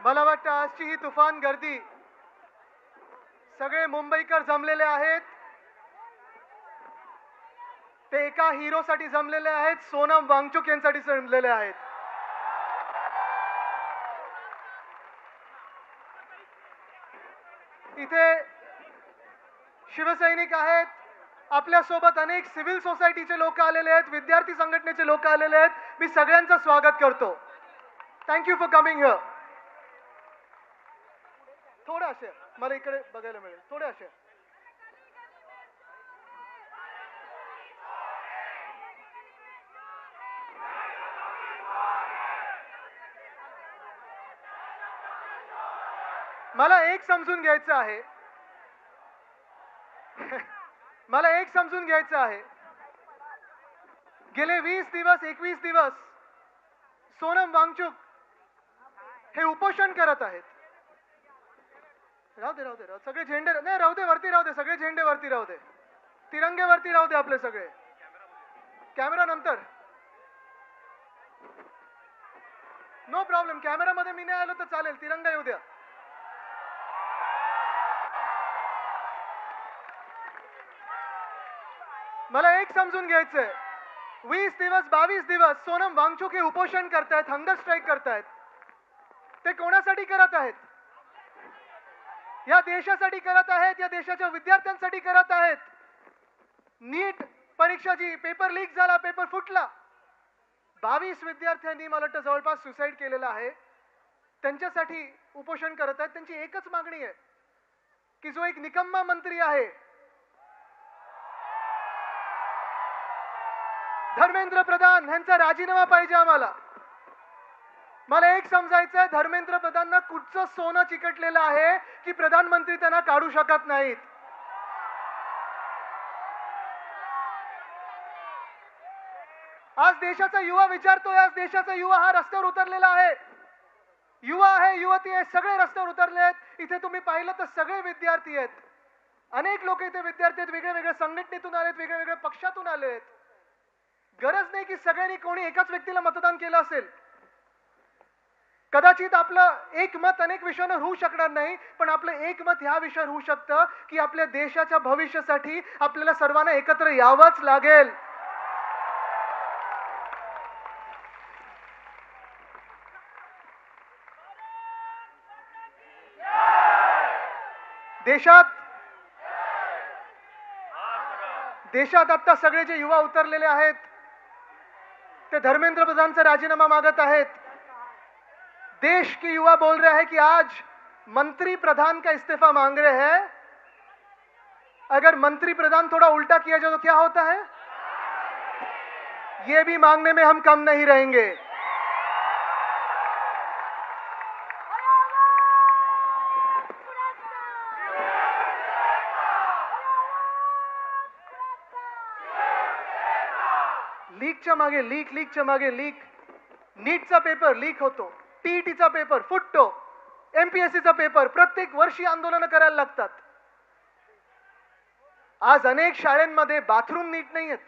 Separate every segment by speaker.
Speaker 1: मला वाटतं आजची ही तुफान गर्दी, सगळे मुंबईकर जमलेले आहेत, ते एका हिरोसाठी जमलेले आहेत, सोनम वांगचुक यांसाठी जमलेले आहेत. इथे शिवसैनिक आहेत, आपल्यासोबत अनेक सिव्हिल सोसायटीचे लोक आलेले आहेत, विद्यार्थी संघटनेचे लोक आलेले आहेत. मी सगळ्यांचं स्वागत करतो. Thank you for coming here. थोडं असे मला इकडे बघायला मिळेल, थोडे असे. मला एक समजून घ्यायचं आहे, मला एक समजून घ्यायचं आहे. गेले 20 दिवस 21 दिवस सोनम वांगचुक हे उपोषण करत आहेत. राहू दे राहू दे, सगळे झेंडे नाही राहू दे, वरती राहू दे, सगळे झेंडे वरती राहू दे, तिरंगे वरती राहू दे आपले सगळे. कॅमेरा नंतर, नो प्रॉब्लेम. कॅमेरामध्ये मी नाही आलो तर चालेल, तिरंगा येऊ द्या. मला एक समजून घ्यायचंय, 20 दिवस 22 दिवस सोनम वांगचुक हे उपोषण करतायत, हंगर स्ट्राईक करतायत. ते कोणासाठी करत आहेत? या देशासाठी करत आहेत, या देशाच्या विद्यार्थ्यांसाठी करत आहेत. नीट परीक्षाची पेपर लीक झाला, पेपर फुटला, 22 विद्यार्थ्यांनी मला वाटतं जवळपास सुसाईड केलेला आहे. त्यांच्यासाठी उपोषण करत आहेत. त्यांची एकच मागणी आहे की जो एक निकम्मा मंत्री आहे, धर्मेंद्र प्रधान, यांचा राजीनामा पाहिजे आम्हाला. मला एक समजायचं आहे, धर्मेंद्र प्रधानना कुठचं सोनं चिकटलेलं आहे की प्रधानमंत्री त्यांना काढू शकत नाहीत. आज देशाचा युवा विचारतोय, आज देशाचा युवा हा रस्त्यावर उतरलेला आहे. युवा आहे, युवती आहे, सगळे रस्त्यावर उतरले आहेत. इथे तुम्ही पाहिलं तर सगळे विद्यार्थी आहेत, अनेक लोक इथे विद्यार्थी आहेत, वेगळ्या वेगळ्या संघटनेतून आलेत, वेगळ्या वेगळ्या पक्षातून आलेत. गरज नाही की सगळ्यांनी कोणी एकाच व्यक्तीला मतदान केलं असेल. कदाचित आपलं एक मत अनेक विषयावर होऊ शकणार नाही, पण आपलं एक मत ह्या विषयावर होऊ शकतं की आपल्या देशाच्या भविष्यासाठी आपल्याला सर्वांना एकत्र यावंच लागेल. देशात आता सगळे जे युवा उतरलेले आहेत ते धर्मेंद्र प्रधानचा राजीनामा मागत आहेत. देश के युवा बोल रहे हैं कि आज मंत्री प्रधान का इस्तीफा मांग रहे हैं. अगर मंत्री प्रधान थोड़ा उल्टा किया जाए तो क्या होता है? ये भी मांगने में हम कम नहीं रहेंगे. लीकच्या मागे लीक. नीटचा पेपर लीक होतो, टीईटीचा पेपर फुटतो, एमपीएससीचा पेपर, प्रत्येक वर्षी आंदोलन करायला लागतात. आज अनेक शाळांमध्ये बाथरूम नीट नाही आहेत.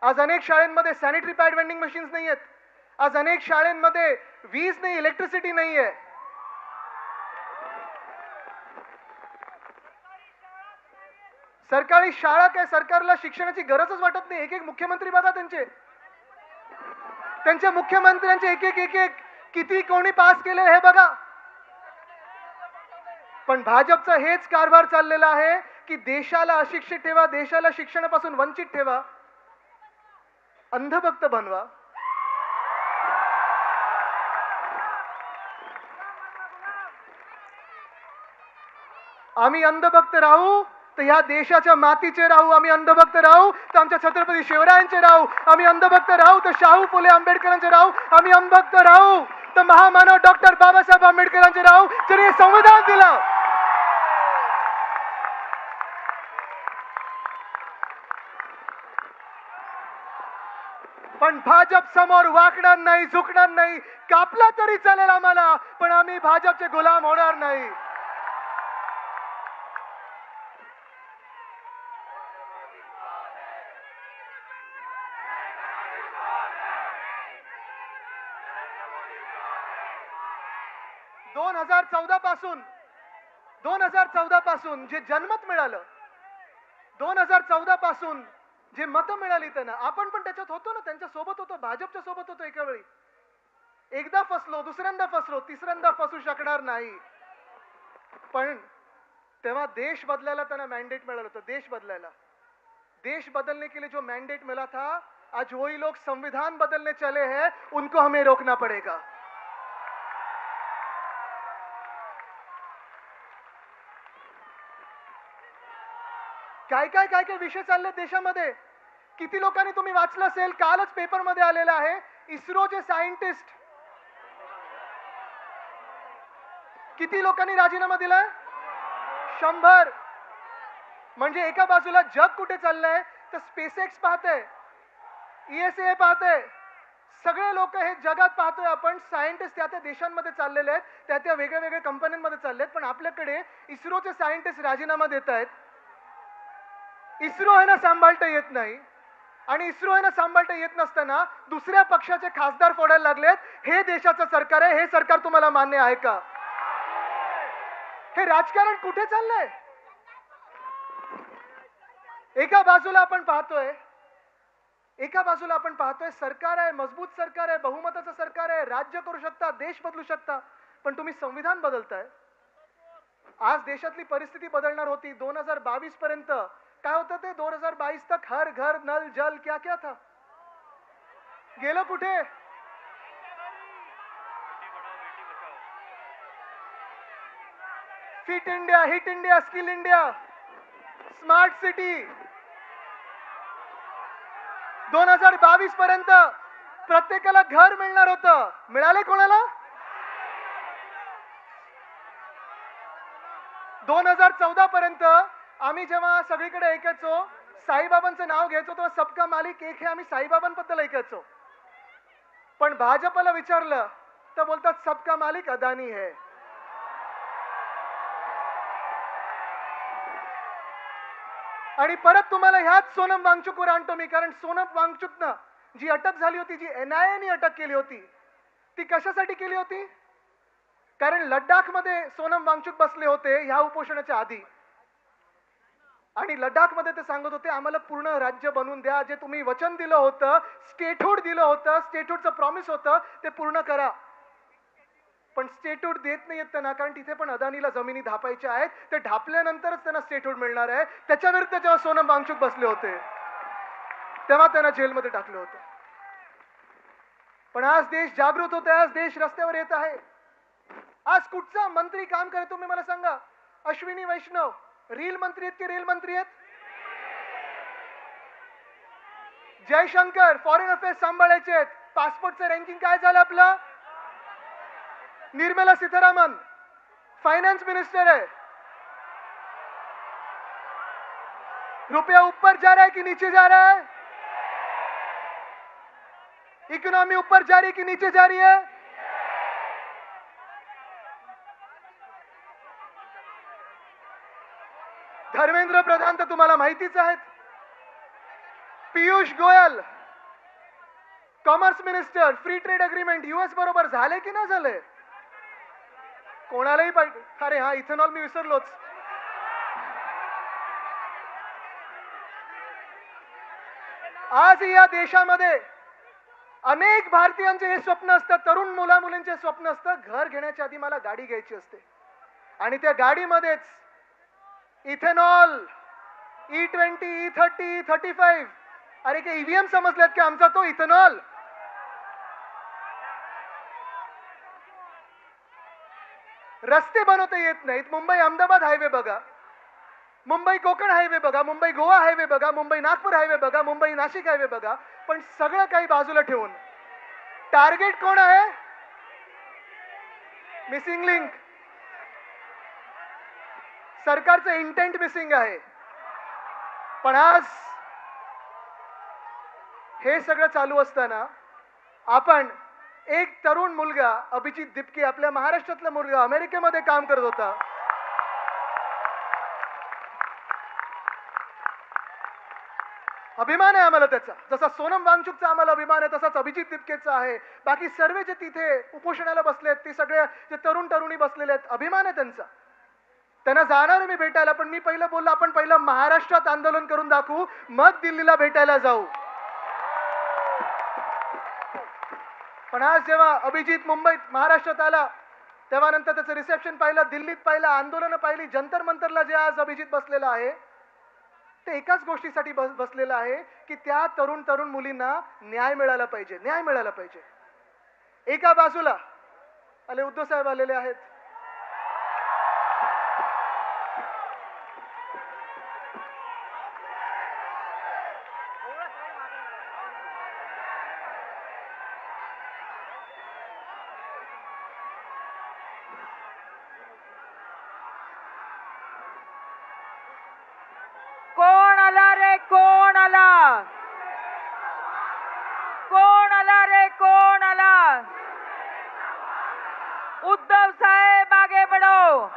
Speaker 1: आज अनेक शाळांमध्ये सॅनिटरी पॅड वेंडिंग मशीन्स नाही आहेत. आज अनेक शाळांमध्ये वीज नाही, इलेक्ट्रिसिटी नाही आहे. सरकारी शाळा काय, सरकारला शिक्षणाची गरजच वाटत नाही. एक एक मुख्यमंत्री बघा, त्यांच्या मुख्यमंत्र्यांचे एक एक किती कोणी पास केले हे बघा. पण भाजपचा हेच कारभार चाललेला आहे की देशाला अशिक्षित ठेवा, देशाला शिक्षणापासून वंचित ठेवा, अंधभक्त बनवा. आम्ही अंधभक्त राहू तर ह्या देशाच्या मातीचे राहू. आम्ही अंधभक्त राहू तर आमच्या छत्रपती शिवरायांचे राहू. आम्ही अंधभक्त राहू तर शाहू फुले आंबेडकरांचे राहू. आम्ही अंधभक्त राहू तर महामानव डॉक्टर बाबासाहेब आंबेडकरांचे राहू, ज्यांनी संविधान दिलं. पण भाजप समोर वाकणार नाही, झुकणार नाही. कापला तरी चालेल आम्हाला, पण आम्ही भाजपचे गुलाम होणार नाही. 2014 पासून जे जनमत मिळालं, 2014 पासून जे मतं मिळाली त्यांना, आपण पण त्याच्यात होतो ना, त्यांच्या सोबत होतो, भाजपच्या सोबत होतो एका वेळी. एकदा फसलो, दुसऱ्यांदा फसलो, तिसऱ्यांदा फसू शकणार नाही. पण तेव्हा देश बदलायला त्यांना मॅन्डेट मिळालं होतं, देश बदलायला. देश बदलने के लिए जो मैंडेट मिला था, आज वही लोग संविधान बदलने चले हैं, उनको हमें रोकना पड़ेगा. काय काय काय काय विषय चालले देशामध्ये. किती लोकांनी तुम्ही वाचलं असेल, कालच पेपरमध्ये आलेलं आहे, इस्रोचे सायंटिस्ट किती लोकांनी राजीनामा दिलाय? 100. म्हणजे एका बाजूला जग कुठे चाललंय तर स्पेसएक्स पाहतंय, ESA पाहतंय, सगळे लोक हे जगात पाहतोय आपण. सायंटिस्ट त्या त्या देशांमध्ये चाललेले आहेत, त्या त्या वेगळ्या वेगळ्या कंपन्यांमध्ये चाललेत. पण आपल्याकडे इस्रोचे सायंटिस्ट राजीनामा देत आहेत. इस्रो यांना सांभाळता येत नाही, आणि इस्रो यांना सांभाळता येत नसताना दुसऱ्या पक्षाचे खासदार फोडायला लागलेत. हे देशाचं सरकार आहे, हे सरकार तुम्हाला मान्य आहे का? हे राजकारण कुठे चाललंय? एका बाजूला आपण पाहतोय सरकार आहे, मजबूत सरकार आहे, बहुमताचं सरकार आहे, राज्य करू शकता, देश बदलू शकता. पण तुम्ही संविधान बदलताय. आज देशातली परिस्थिती बदलणार होती 2022 पर्यंत. काय होतं ते 2022 तक हर घर नल जल क्या क्या था, गेलं कुठे? Fit India, hit India, skill India, smart city. 2022 पर्यंत प्रत्येकाला घर मिळणार होतं. मिळाले कोणाला? 2014 पर्यंत आम्ही जेव्हा सगळीकडे ऐकायचो, साईबाबांचं नाव घ्यायचो, तेव्हा सबका मालिक एक हे आम्ही साईबाबांबद्दल ऐकायचो. पण भाजपला विचारलं तर बोलतात सबका मालिक अदानी है. आणि परत तुम्हाला ह्याच सोनम वांगचुकवर आणतो मी. कारण सोनम वांगचुकनं जी अटक झाली होती, जी NIA ने अटक केली होती, ती कशासाठी केली होती? कारण लडाखमध्ये सोनम वांगचुक बसले होते ह्या उपोषणाच्या आधी, आणि लडाखमध्ये ते सांगत होते आम्हाला पूर्ण राज्य बनवून द्या, जे तुम्ही वचन दिलं होतं, स्टेटहूड दिलं होतं, स्टेटहूडचं प्रॉमिस होतं, ते पूर्ण करा. पण स्टेटहूड देत नाहीयेत त्यांना, कारण तिथे पण अदानीला जमिनी धापायच्या आहेत. ते ढापल्यानंतरच त्यांना स्टेटहूड मिळणार आहे. त्याच्या विरुद्ध जेव्हा सोनम वांगचुक बसले होते तेव्हा त्यांना जेलमध्ये टाकलं होतं. पण आज देश जागृत होत आहे, आज देश रस्त्यावर येत आहे. आज कुठचा मंत्री काम करे तुम्ही मला सांगा? अश्विनी वैष्णव रील मंत्री आहेत की रेल मंत्री आहेत? जयशंकर फॉरेन अफेअर्स सांभाळायचे आहेत. पासपोर्टचं रँकिंग काय झालं आपलं? निर्मला सीतारामन फाइनेंस मिनिस्टर है. रुपया ऊपर जा रहा है कि नीचे जा रहा है? इकोनॉमी ऊपर जा रही है कि नीचे जा रही है? धर्मेंद्र प्रधान तर तुम्हाला माहितीच आहेत. Piyush Goyal commerce minister, free trade agreement US बरोबर झाले की नाही झाले? कोणालाही पाहिजे. अरे हा, इथेनॉल मी विसरलोच. आज या देशामध्ये अनेक भारतीयांचे हे स्वप्न असतं, तरुण मुला मुलींचे स्वप्न असतं, घर घेण्याच्या आधी मला गाडी घ्यायची असते, आणि त्या गाडीमध्येच इथेनॉल, E20, E30, E35. अरे काय EVM समजलेत की आमचा तो इथेनॉल? रस्ते बनवता येत नाहीत. मुंबई अहमदाबाद हायवे बघा, मुंबई कोकण हायवे बघा, मुंबई गोवा हायवे बघा, मुंबई नागपूर हायवे बघा, मुंबई नाशिक हायवे बघा. पण सगळं काही बाजूला ठेवून टार्गेट कोण आहे? Missing link. सरकारचं इंटेंट मिसिंग आहे. पण आज हे सगळं चालू असताना आपण एक तरुण मुलगा अभिजित दिपके, आपल्या महाराष्ट्रातला मुलगा, अमेरिकेमध्ये काम करत होता. अभिमान आहे आम्हाला त्याचा. जसा सोनम वांगचुकचा आम्हाला अभिमान आहे तसाच अभिजित दिपकेचा आहे. बाकी सर्व जे तिथे उपोषणाला बसलेत ते सगळे जे तरुण तरुणी बसलेले आहेत अभिमान आहे त्यांचा. त्यांना जाणार मी भेटायला, पण मी पहिलं बोललो आपण पहिलं महाराष्ट्रात आंदोलन करून दाखवू, मग दिल्लीला भेटायला जाऊ. पण आज जेव्हा अभिजित मुंबईत महाराष्ट्रात आला तेव्हा नंतर त्याचं रिसेप्शन पाहिलं, दिल्लीत पाहिलं, आंदोलनं पाहिली, जंतर मंतरला जे आज अभिजित बसलेला आहे ते एकाच गोष्टीसाठी बसलेला आहे की त्या तरुण मुलींना न्याय मिळाला पाहिजे, न्याय मिळाला पाहिजे. एका बाजूला आले उद्धव साहेब आलेले आहेत.
Speaker 2: कोण आला रे, कोण आला, कोण आला रे, कोण आला. उद्धव साहेब आगे बढ़ो,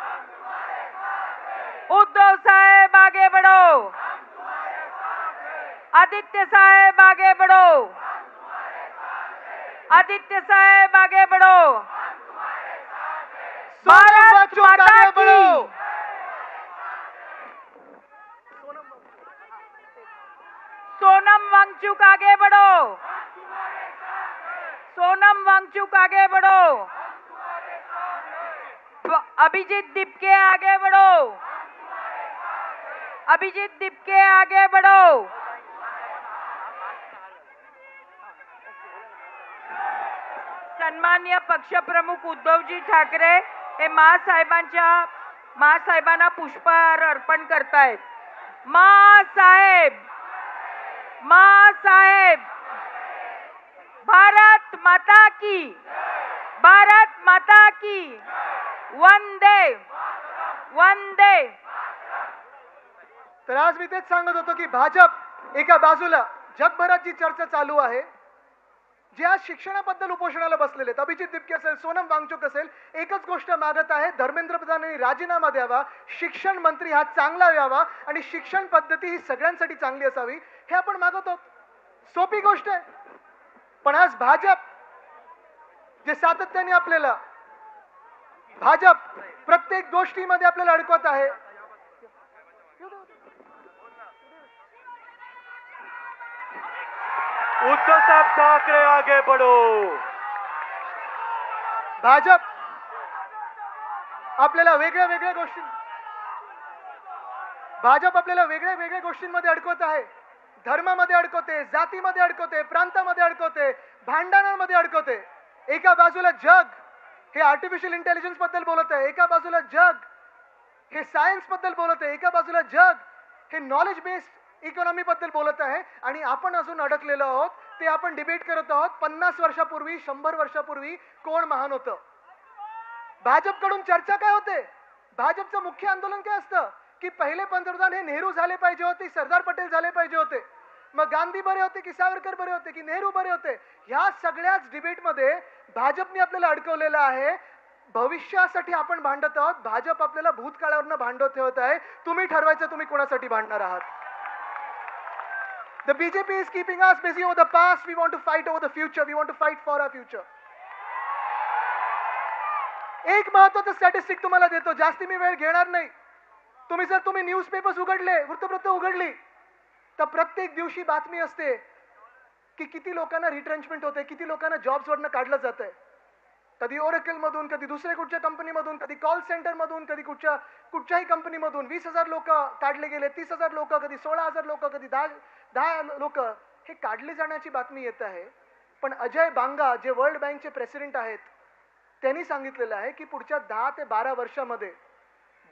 Speaker 2: उद्धव साहेब आगे बढ़ो, आदित्य साहेब आगे बढ़ो, आदित्य साहेब आगे बढ़ो. भारत माता की, सोनम वांगचुक आगे बढ़ो, सोनम वांगचुक आगे बढ़ो, अभिजीत दिपके आगे बढ़ो, अभिजीत दिपके आगे बढ़ो. सन्मान्य पक्षप्रमुख उद्धवजी ठाकरे हे मासाहेबांना पुष्पहार अर्पण करतायत. मासाहेब, मासाहेब, भारत माता की, भारत माता की, वंदे वंदे.
Speaker 1: तर आज मी तेच सांगत होतो की भाजप एका बाजूला जगभरात जी चर्चा चालू आहे, जे आज शिक्षणाबद्दल उपोषणाला बसलेले आहेत, अभिजित दिपके असेल, सोनम वांगचुक असेल, एकच गोष्ट मागत आहे, धर्मेंद्र प्रधानांनी राजीनामा द्यावा, शिक्षण मंत्री हा चांगला यावा आणि शिक्षण पद्धती ही सगळ्यांसाठी चांगली असावी, हे आपण मागवतो. सोपी गोष्ट आहे. पण आज भाजप जे सातत्याने आपल्याला भाजप प्रत्येक गोष्टीमध्ये आपल्याला अडकवत आहे.
Speaker 3: उद्धव साहब ठाकरे आगे बढ़ो.
Speaker 1: भाजप आपल्याला वेगळ्या वेगळ्या गोष्टी भाजप आपल्याला वेगळ्या वेगळ्या गोष्टींमध्ये अडकवत आहे. धर्मामध्ये अडकवते, जातीमध्ये अडकवते, प्रांतामध्ये अडकवते, भांडणांमध्ये अडकवते. एका बाजूला जग हे आर्टिफिशियल इंटेलिजन्स बद्दल बोलत आहे, एका बाजूला जग हे सायन्स बद्दल बोलत आहे, एका बाजूला जग हे नॉलेज बेस्ड इकॉनॉमी बद्दल बोलत आहे आणि आपण अजून अडकलेलो आहोत. ते आपण डिबेट करत आहोत 50 वर्षापूर्वी, 100 वर्षापूर्वी कोण महान होतं. भाजपकडून चर्चा काय होते, भाजपचं मुख्य आंदोलन काय असतं की पहिले पंतप्रधान हे नेहरू झाले पाहिजे होते, सरदार पटेल झाले पाहिजे होते, मग गांधी बरे होते की सावरकर बरे होते की नेहरू बरे होते. ह्या सगळ्याच डिबेटमध्ये भाजपने आपल्याला अडकवलेलं आहे. भविष्यासाठी आपण भांडत आहोत, भाजप आपल्याला भूतकाळावरनं भांडत ठेवत आहे. तुम्ही ठरवायचं तुम्ही कोणासाठी भांडणार आहात. The BJP is keeping us busy over the past. We want to fight over the future. We want to fight for our future. एक महत्त्वाचं स्टॅटिस्टिक तुम्हाला देतो, जास्ती मी वेळ घेणार नाही. तुम्ही न्यूजपेपर्स उघडले, वृत्तपत्र उघडली तर प्रत्येक दिवशी बातमी असते की किती लोकांना रिट्रेंचमेंट होते, किती लोकांना जॉब्स वरनं काढलं जातंय. कधी ओरेकल मधून, कधी दुसऱ्या कुठच्या कंपनीमधून, कधी कॉल सेंटर मधून, कधी कुठच्याही कंपनीमधून 20,000 लोक काढले गेले, 30,000 लोक, कधी 16,000 लोक, कधी 10 लोक हे काढले जाण्याची बातमी येत आहे. पण अजय बांगा जे वर्ल्ड बँकचे प्रेसिडेंट आहेत त्यांनी सांगितलेलं आहे की पुढच्या 10 ते 12 वर्षामध्ये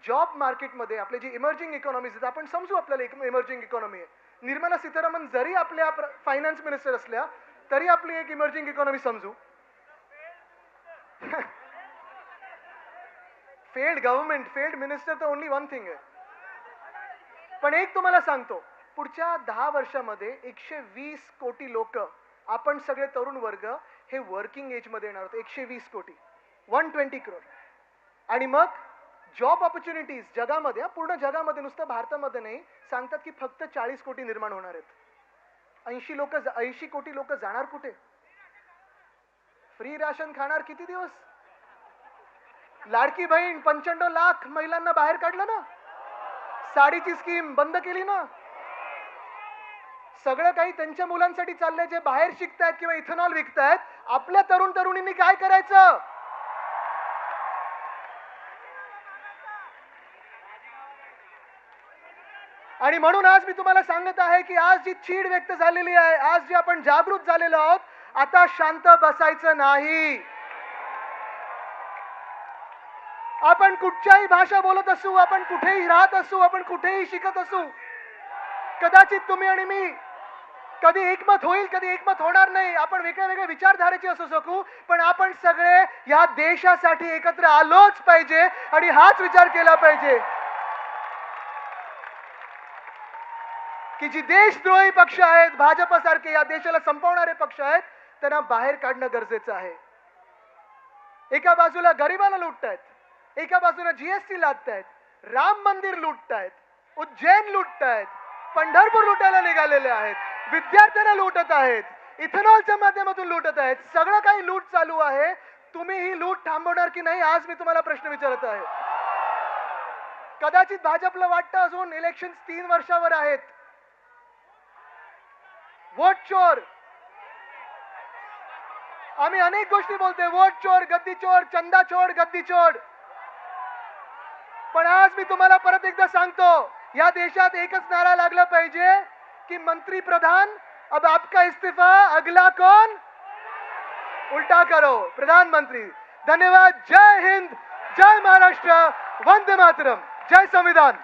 Speaker 1: जॉब मार्केटमध्ये आपले जे इमर्जिंग इकॉनॉमीज आहेत, आपण समजू आपल्याला इमर्जिंग इकॉनॉमी आहे. निर्मला सीतारामन जरी आपल्या फायनान्स मिनिस्टर असल्या तरी आपली एक इमर्जिंग इकॉनॉमी समजू. फेल्ड गव्हर्नमेंट, फेल्ड मिनिस्टर तर ओनली वन थिंग आहे. पण एक तुम्हाला सांगतो, पुढच्या 10 वर्षामध्ये 120 कोटी लोक, आपण सगळे तरुण वर्ग हे वर्किंग एज मध्ये येणार आहोत. 120 कोटी, 120 करोड. आणि मग जॉब ऑपॉर्च्युनिटीज जगामध्ये, पूर्ण जगामध्ये, नुसतं भारतामध्ये नाही, सांगतात की फक्त 40 कोटी निर्माण होणार आहेत. 80 कोटी लोक जाणार कुठे? फ्री राशन खाणार किती दिवस? लाडकी बहीण 95 लाख महिलांना बाहेर काढलं ना, साडीची स्कीम बंद केली ना, सगळं काही त्यांच्या मुलांसाठी चाललंय जे बाहेर शिकतायत किंवा इथेनॉल विकतायत. आपल्या तरुण तरुणींनी काय करायचं? आणि म्हणून आज मी तुम्हाला सांगत आहे की आज जी चीड व्यक्त झालेली आहे, आज जे आपण जागृत झालेलो आहोत, आता शांत बसायचं नाही. आपण कुठच्याही भाषा बोलत असू, आपण कुठेही राहत असू, आपण कुठेही शिकत असू, कदाचित तुम्ही आणि मी कधी एकमत होईल, कधी एकमत होणार नाही, आपण वेगळ्या वेगळ्या विचारधारेचे असू शकू, पण आपण सगळे या देशासाठी एकत्र आलोच पाहिजे आणि हाच विचार केला पाहिजे की जी देशद्रोही पक्ष आहेत, भाजपसारखे या देशाला संपवणारे पक्ष आहेत, त्यांना बाहेर काढणं गरजेचं आहे. एका बाजूला गरिबाला लुटतायत, एका बाजूला जीएसटी लादतायत, राम मंदिर लुटतायत, उज्जैन लुटतायत, पंढरपूर लुटायला निघालेले आहेत, विद्यार्थ्यांना लुटत आहेत, इथेनॉलच्या माध्यमातून लुटत आहेत, सगळं काही लूट चालू आहे. तुम्ही ही लूट थांबवणार की नाही, आज मी तुम्हाला प्रश्न विचारत आहे. कदाचित भाजपला वाटतं अजून इलेक्शन 3 वर्षावर आहेत. वोट चोर, आम्ही अनेक गोष्टी बोलतोय, वोट चोर, गद्दी चोर, चंदा चोर, गद्दी चोर. पण आज मी तुम्हाला परत एकदा सांगतो, या देशात एकच नारा लागला पाहिजे की मंत्री प्रधान, अब आपका इस्तीफा, अगला कौन? उल्टा करो, प्रधानमंत्री. धन्यवाद. जय हिंद, जय महाराष्ट्र, वंदे मातरम, जय संविधान.